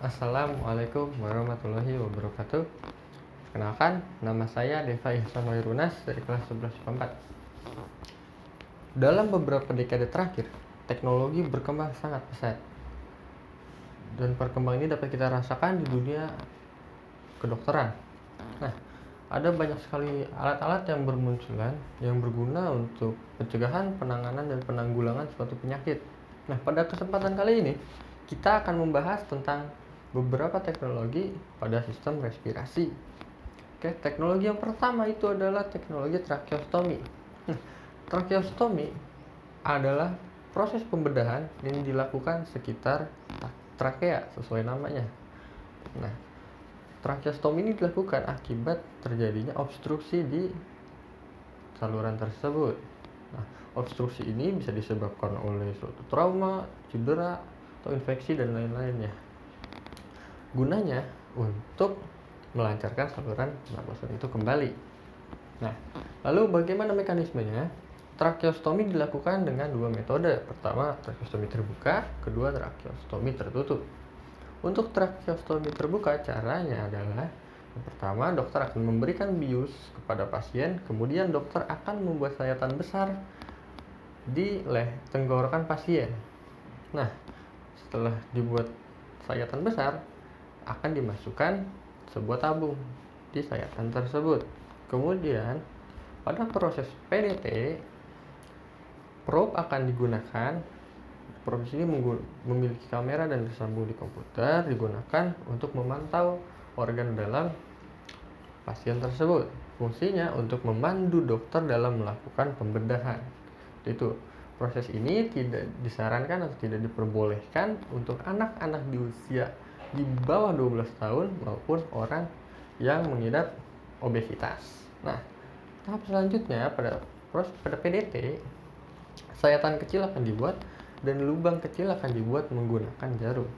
Assalamualaikum warahmatullahi wabarakatuh. Perkenalkan, nama saya Deva Ihsan Wairunas dari kelas 11 IPA 4. Dalam beberapa dekade terakhir, teknologi berkembang sangat pesat. Dan perkembangan ini dapat kita rasakan di dunia kedokteran. Nah, ada banyak sekali alat-alat yang bermunculan yang berguna untuk pencegahan, penanganan, dan penanggulangan suatu penyakit. Nah, pada kesempatan kali ini, kita akan membahas tentang beberapa teknologi pada sistem respirasi. Oke, teknologi yang pertama itu adalah teknologi tracheostomy. Tracheostomy adalah proses pembedahan yang dilakukan sekitar trakea sesuai namanya. Nah, tracheostomy ini dilakukan akibat terjadinya obstruksi di saluran tersebut. Nah, obstruksi ini bisa disebabkan oleh suatu trauma, cedera, atau infeksi dan lain-lainnya. Gunanya untuk melancarkan saluran pernapasan itu kembali. Nah, lalu bagaimana mekanismenya? Tracheostomy dilakukan dengan dua metode. Pertama, tracheostomy terbuka, kedua, tracheostomy tertutup. Untuk tracheostomy terbuka, caranya adalah yang pertama, dokter akan memberikan bius kepada pasien, kemudian dokter akan membuat sayatan besar di tenggorokan pasien. Nah, setelah dibuat sayatan besar, akan dimasukkan sebuah tabung di sayatan tersebut. Kemudian pada proses PDT, probe akan digunakan. Probe ini memiliki kamera dan tersambung di komputer, digunakan untuk memantau organ dalam pasien tersebut. Fungsinya untuk memandu dokter dalam melakukan pembedahan. Itu proses ini tidak disarankan atau tidak diperbolehkan untuk anak-anak di usia di bawah 12 tahun maupun orang yang mengidap obesitas. Nah, tahap selanjutnya pada PDT, sayatan kecil akan dibuat dan lubang kecil akan dibuat menggunakan jarum.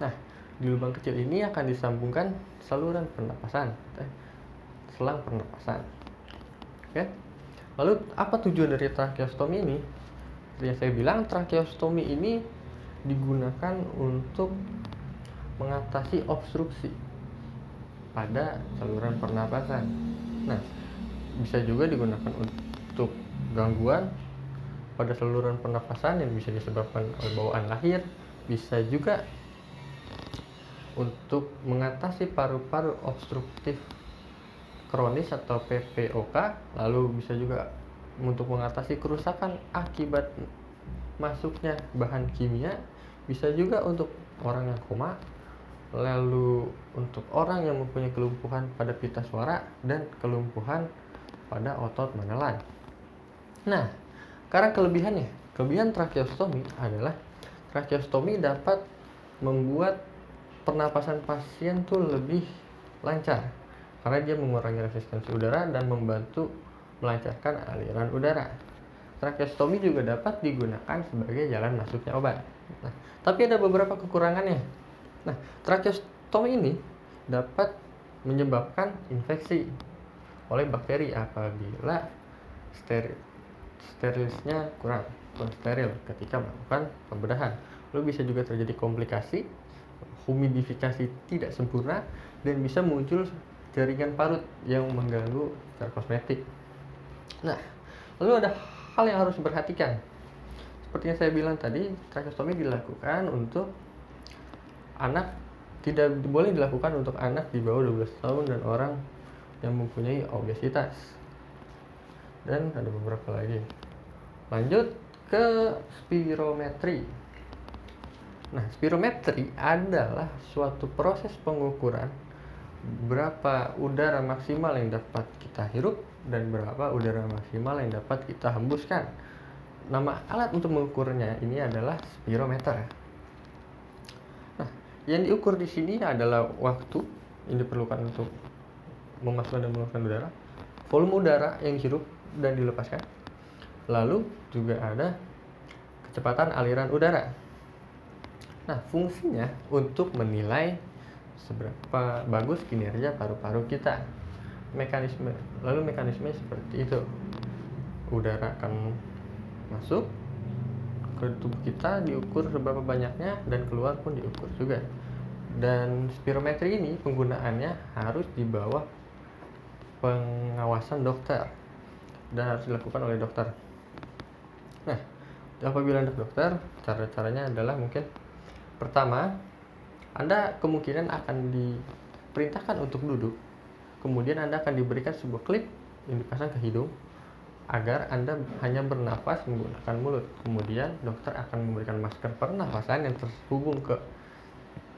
Nah, di lubang kecil ini akan disambungkan saluran pernapasan, selang pernapasan. Oke. Lalu apa tujuan dari tracheostomy ini? Seperti yang saya bilang, tracheostomy ini digunakan untuk mengatasi obstruksi pada saluran pernapasan. Nah, bisa juga digunakan untuk gangguan pada saluran pernapasan yang bisa disebabkan oleh bawaan lahir, bisa juga untuk mengatasi paru-paru obstruktif kronis atau PPOK, lalu bisa juga untuk mengatasi kerusakan akibat masuknya bahan kimia, bisa juga untuk orang yang koma, lalu untuk orang yang mempunyai kelumpuhan pada pita suara dan kelumpuhan pada otot menelan. Nah, sekarang kelebihan tracheostomy adalah tracheostomy dapat membuat pernapasan pasien tuh lebih lancar karena dia mengurangi resistensi udara dan membantu melancarkan aliran udara. Tracheostomy juga dapat digunakan sebagai jalan masuknya obat. Nah, tapi ada beberapa kekurangannya. Nah, tracheostomy ini dapat menyebabkan infeksi oleh bakteri apabila sterilisnya kurang steril ketika melakukan pembedahan. Lalu bisa juga terjadi komplikasi, humidifikasi tidak sempurna, dan bisa muncul jaringan parut yang mengganggu secara kosmetik. Nah, lalu ada hal yang harus diperhatikan. Seperti yang saya bilang tadi, tracheostomy dilakukan untuk anak, tidak boleh dilakukan untuk anak di bawah 12 tahun dan orang yang mempunyai obesitas. Dan ada beberapa lagi. Lanjut ke spirometri. Nah, spirometri adalah suatu proses pengukuran berapa udara maksimal yang dapat kita hirup dan berapa udara maksimal yang dapat kita hembuskan. Nama alat untuk mengukurnya ini adalah spirometer. Nah, yang diukur di sini adalah waktu yang diperlukan untuk memasukkan dan mengeluarkan udara, volume udara yang dihirup dan dilepaskan, lalu juga ada kecepatan aliran udara. Nah, fungsinya untuk menilai seberapa bagus kinerja paru-paru kita. Mekanisme seperti itu. Udara akan masuk ke tubuh kita, diukur seberapa banyaknya, dan keluar pun diukur juga. Dan spirometri ini penggunaannya harus di bawah pengawasan dokter dan harus dilakukan oleh dokter. Nah, apabila Anda dokter, cara-caranya adalah mungkin pertama, Anda kemungkinan akan diperintahkan untuk duduk. Kemudian Anda akan diberikan sebuah klip yang dipasang ke hidung agar Anda hanya bernafas menggunakan mulut. Kemudian dokter akan memberikan masker pernafasan yang terhubung ke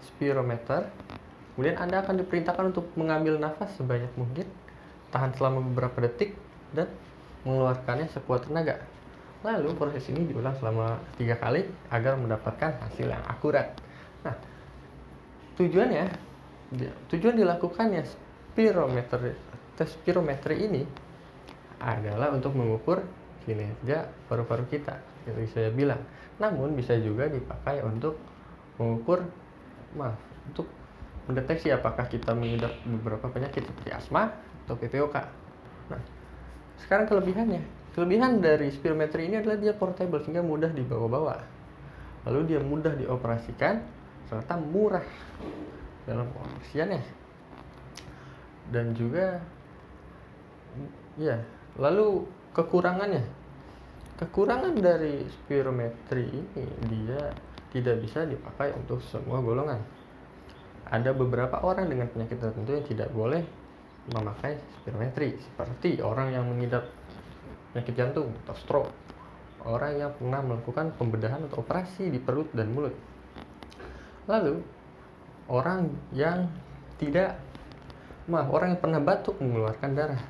spirometer. Kemudian Anda akan diperintahkan untuk mengambil nafas sebanyak mungkin, tahan selama beberapa detik, dan mengeluarkannya sekuat tenaga. Lalu proses ini diulang selama 3 kali agar mendapatkan hasil yang akurat. Nah, tujuan dilakukannya tes spirometri ini adalah untuk mengukur kinerja paru-paru kita, yang saya bilang. Namun bisa juga dipakai untuk mengukur, untuk mendeteksi apakah kita mengidap beberapa penyakit seperti asma atau PPOK. Nah, sekarang kelebihan dari spirometri ini adalah dia portable sehingga mudah dibawa-bawa. Lalu dia mudah dioperasikan serta murah dalam pengoperasiannya. Dan juga lalu kekurangan dari spirometri ini, dia tidak bisa dipakai untuk semua golongan. Ada beberapa orang dengan penyakit tertentu yang tidak boleh memakai spirometri, seperti orang yang mengidap penyakit jantung atau stroke, orang yang pernah melakukan pembedahan atau operasi di perut dan mulut, lalu orang yang pernah batuk mengeluarkan darah.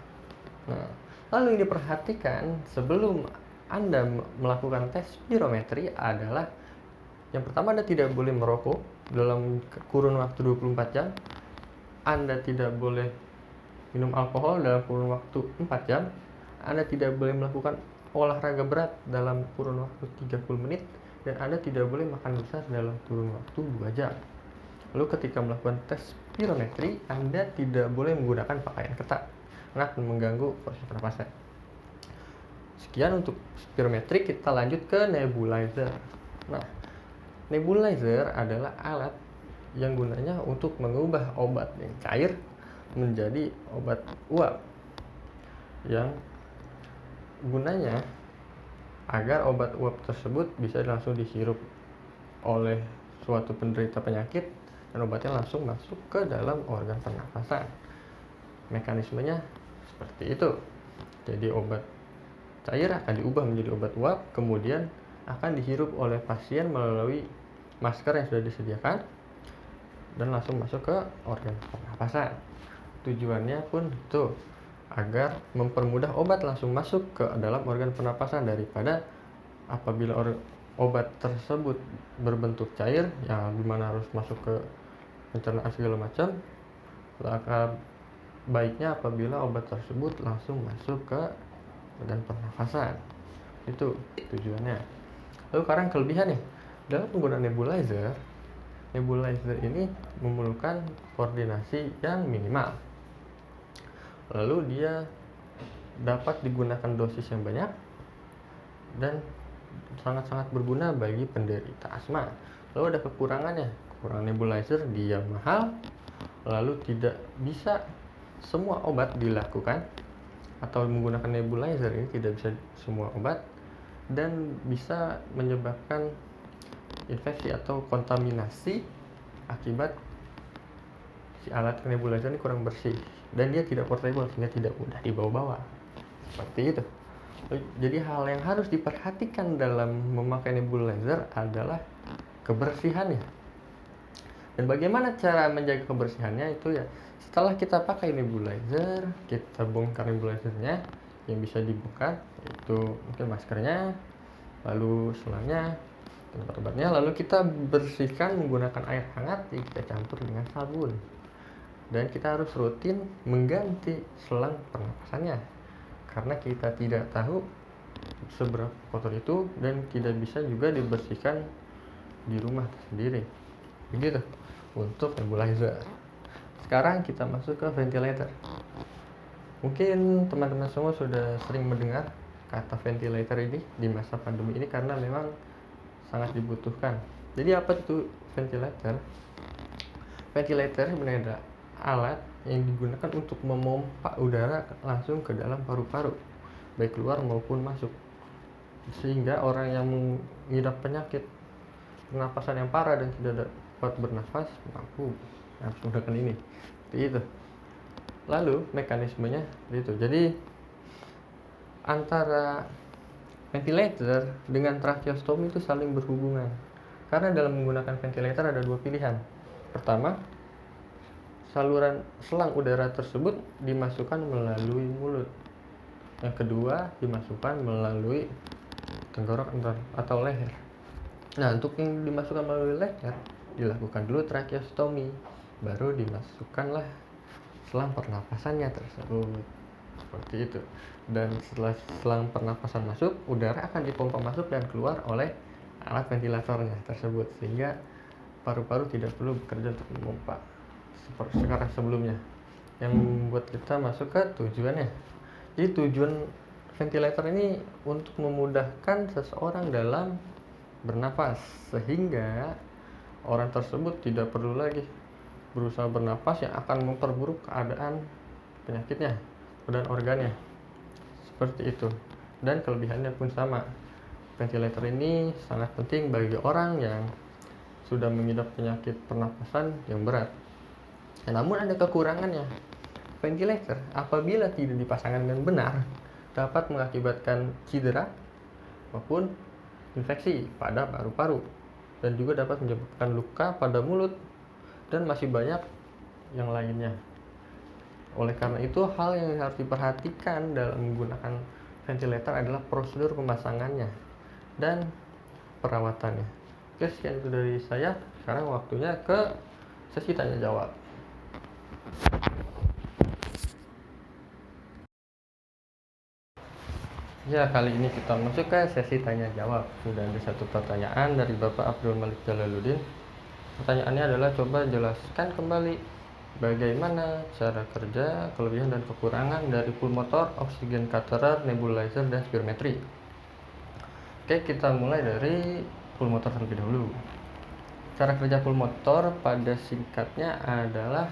Nah, lalu yang diperhatikan sebelum Anda melakukan tes spirometri adalah yang pertama, Anda tidak boleh merokok dalam kurun waktu 24 jam. Anda tidak boleh minum alkohol dalam kurun waktu 4 jam. Anda tidak boleh melakukan olahraga berat dalam kurun waktu 30 menit. Dan Anda tidak boleh makan besar dalam kurun waktu 2 jam. Lalu ketika melakukan tes spirometri, Anda tidak boleh menggunakan pakaian ketat karena akan mengganggu proses pernapasan. Sekian untuk spirometri, kita lanjut ke nebulizer. Nah, nebulizer adalah alat yang gunanya untuk mengubah obat yang cair menjadi obat uap, yang gunanya agar obat uap tersebut bisa langsung dihirup oleh suatu penderita penyakit dan obatnya langsung masuk ke dalam organ pernapasan. Mekanismenya seperti itu. Jadi obat cair akan diubah menjadi obat uap, kemudian akan dihirup oleh pasien melalui masker yang sudah disediakan dan langsung masuk ke organ pernapasan. Tujuannya pun itu agar mempermudah obat langsung masuk ke dalam organ pernapasan, daripada apabila obat tersebut berbentuk cair yang dimana harus masuk ke pencernaan segala macam. Maka baiknya apabila obat tersebut langsung masuk ke organ pernafasan. Itu tujuannya. Lalu sekarang kelebihannya, dalam penggunaan nebulizer ini memerlukan koordinasi yang minimal. Lalu dia dapat digunakan dosis yang banyak dan sangat-sangat berguna bagi penderita asma. Lalu ada kekurangannya. Kekurangan nebulizer, dia mahal, lalu tidak bisa semua obat dilakukan, atau menggunakan nebulizer ini tidak bisa semua obat, dan bisa menyebabkan infeksi atau kontaminasi akibat si alat nebulizer ini kurang bersih, dan dia tidak portable sehingga tidak mudah dibawa-bawa. Seperti itu. Jadi hal yang harus diperhatikan dalam memakai nebulizer adalah kebersihannya. Dan bagaimana cara menjaga kebersihannya itu ya, setelah kita pakai nebulizer, kita bongkar nebulizernya. Yang bisa dibongkar yaitu mungkin maskernya, lalu selangnya, tempat obatnya, lalu kita bersihkan menggunakan air hangat yang kita campur dengan sabun. Dan kita harus rutin mengganti selang pernapasannya, karena kita tidak tahu seberapa kotor itu dan tidak bisa juga dibersihkan di rumah sendiri. Begitu untuk nebulizer. Sekarang kita masuk ke ventilator. Mungkin teman-teman semua sudah sering mendengar kata ventilator ini di masa pandemi ini karena memang sangat dibutuhkan. Jadi apa itu ventilator? Ventilator sebenarnya adalah alat yang digunakan untuk memompa udara langsung ke dalam paru-paru, baik keluar maupun masuk, sehingga orang yang mengidap penyakit pernapasan yang parah dan tidak dapat bernafas mampu harus menggunakan ini. Seperti itu. Lalu mekanismenya seperti itu. Jadi antara ventilator dengan tracheostomy itu saling berhubungan. Karena dalam menggunakan ventilator ada dua pilihan. Pertama, saluran selang udara tersebut dimasukkan melalui mulut. Yang kedua, dimasukkan melalui tenggorokan atau leher. Nah, untuk yang dimasukkan melalui leher, dilakukan dulu tracheostomy, baru dimasukkanlah selang pernapasannya tersebut. Seperti itu. Dan setelah selang pernapasan masuk, udara akan dipompa masuk dan keluar oleh alat ventilatornya tersebut, sehingga paru-paru tidak perlu bekerja untuk memompa seperti sekarang sebelumnya, yang membuat kita masuk ke tujuannya. Jadi tujuan ventilator ini untuk memudahkan seseorang dalam bernapas, sehingga orang tersebut tidak perlu lagi berusaha bernapas yang akan memperburuk keadaan penyakitnya dan organnya. Seperti itu. Dan kelebihannya pun sama. Ventilator ini sangat penting bagi orang yang sudah mengidap penyakit pernapasan yang berat. Namun ada kekurangannya. Ventilator apabila tidak dipasangkan dengan benar dapat mengakibatkan cedera maupun infeksi pada paru-paru, dan juga dapat menyebabkan luka pada mulut, dan masih banyak yang lainnya. Oleh karena itu, hal yang harus diperhatikan dalam menggunakan ventilator adalah prosedur pemasangannya dan perawatannya. Oke, sekian itu dari saya. Sekarang waktunya ke sesi tanya jawab. Ya, kali ini kita masuk ke sesi tanya jawab. Sudah ada satu pertanyaan dari Bapak Abdul Malik Jalaluddin. Pertanyaannya adalah, coba jelaskan kembali bagaimana cara kerja, kelebihan dan kekurangan dari pulmotor, oksigen catheter, nebulizer, dan spirometri. Oke, kita mulai dari pulmotor terlebih dahulu. Cara kerja pulmotor pada singkatnya adalah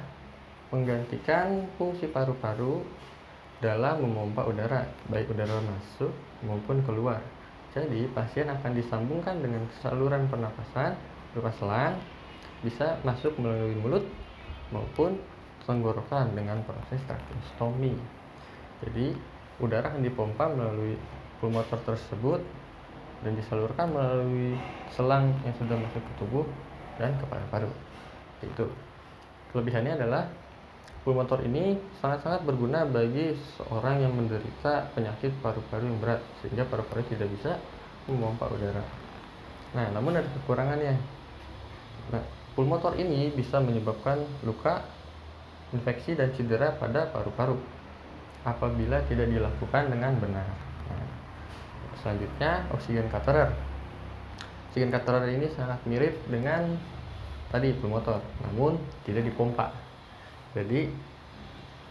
menggantikan fungsi paru-paru dalam memompa udara, baik udara masuk maupun keluar. Jadi pasien akan disambungkan dengan saluran pernapasan berupa selang, bisa masuk melalui mulut maupun tenggorokan dengan proses tracheostomy. Jadi udara akan dipompa melalui pulmotor tersebut dan disalurkan melalui selang yang sudah masuk ke tubuh dan ke paru-paru. Itu kelebihannya adalah pulmotor ini sangat-sangat berguna bagi seorang yang menderita penyakit paru-paru yang berat, sehingga paru-paru tidak bisa memompa udara. Nah, namun ada kekurangannya. Nah, pulmotor ini bisa menyebabkan luka, infeksi, dan cedera pada paru-paru apabila tidak dilakukan dengan benar. Nah, selanjutnya, oksigen catheter. Oksigen catheter ini sangat mirip dengan tadi pulmotor, namun tidak dipompa. Jadi,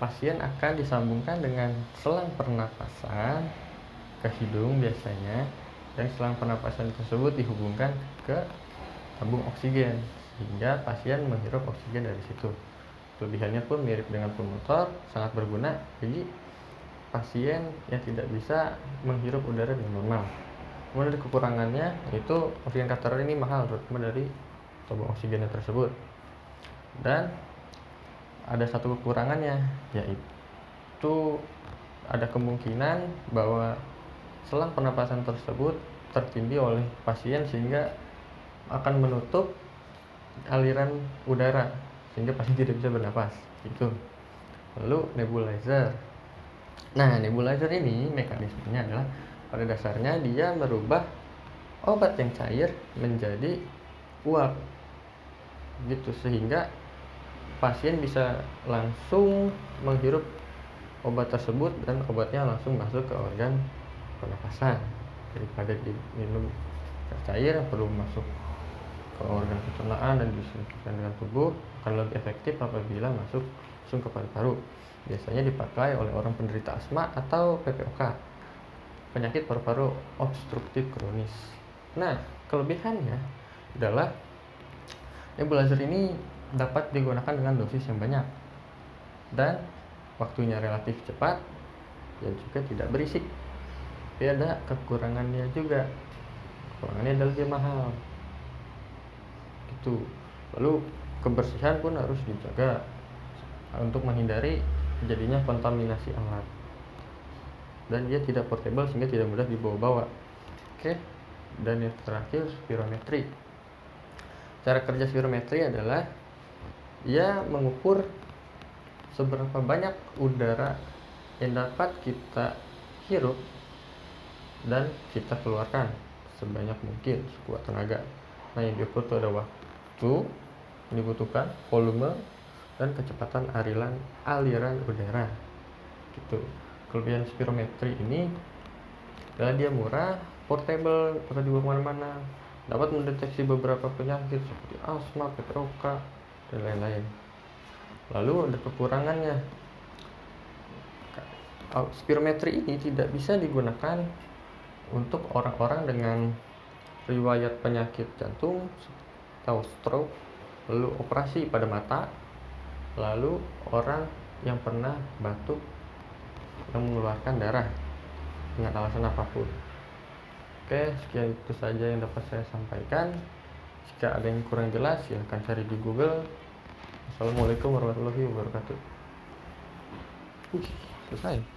pasien akan disambungkan dengan selang pernapasan ke hidung biasanya, dan selang pernapasan tersebut dihubungkan ke tabung oksigen, sehingga pasien menghirup oksigen dari situ. Kelebihannya pun mirip dengan pulmotor, sangat berguna bagi pasien yang tidak bisa menghirup udara dengan normal. Kemudian kekurangannya yaitu oksigen catheter ini mahal, terutama dari tabung oksigennya tersebut. Dan ada satu kekurangannya, yaitu ada kemungkinan bahwa selang pernapasan tersebut tertindih oleh pasien sehingga akan menutup aliran udara sehingga pasien tidak bisa bernapas. Itu. Lalu nebulizer. Nah, nebulizer ini mekanismenya adalah pada dasarnya dia merubah obat yang cair menjadi uap. Gitu, sehingga pasien bisa langsung menghirup obat tersebut dan obatnya langsung masuk ke organ pernapasan, daripada diminum cair yang perlu masuk ke organ pencernaan dan disuntikan dengan tubuh, akan lebih efektif apabila masuk langsung ke paru-paru. Biasanya dipakai oleh orang penderita asma atau PPOK, penyakit paru-paru obstruktif kronis. Nah, kelebihannya adalah nebulizer ini dapat digunakan dengan dosis yang banyak dan waktunya relatif cepat dan juga tidak berisik. Tapi ada kekurangannya juga. Kekurangannya adalah dia mahal. Gitu. Lalu kebersihan pun harus dijaga untuk menghindari terjadinya kontaminasi alat. Dan dia tidak portable sehingga tidak mudah dibawa-bawa. Oke. Dan yang terakhir, spirometri. Cara kerja spirometri adalah ia mengukur seberapa banyak udara yang dapat kita hirup dan kita keluarkan sebanyak mungkin sekuat tenaga. Nah, yang diukur itu ada waktu yang dibutuhkan, volume, dan kecepatan aliran udara. Gitu. Kelebihan spirometri ini adalah dia murah, portable, bisa dibawa kemana-mana, dapat mendeteksi beberapa penyakit seperti asma, PPOK, dan lain-lain. Lalu ada kekurangannya. Spirometri ini tidak bisa digunakan untuk orang-orang dengan riwayat penyakit jantung atau stroke, lalu operasi pada mata, lalu orang yang pernah batuk yang mengeluarkan darah dengan alasan apapun. Oke, sekian itu saja yang dapat saya sampaikan. Jika ada yang kurang jelas, silahkan cari di Google. Assalamualaikum warahmatullahi wabarakatuh. Selesai.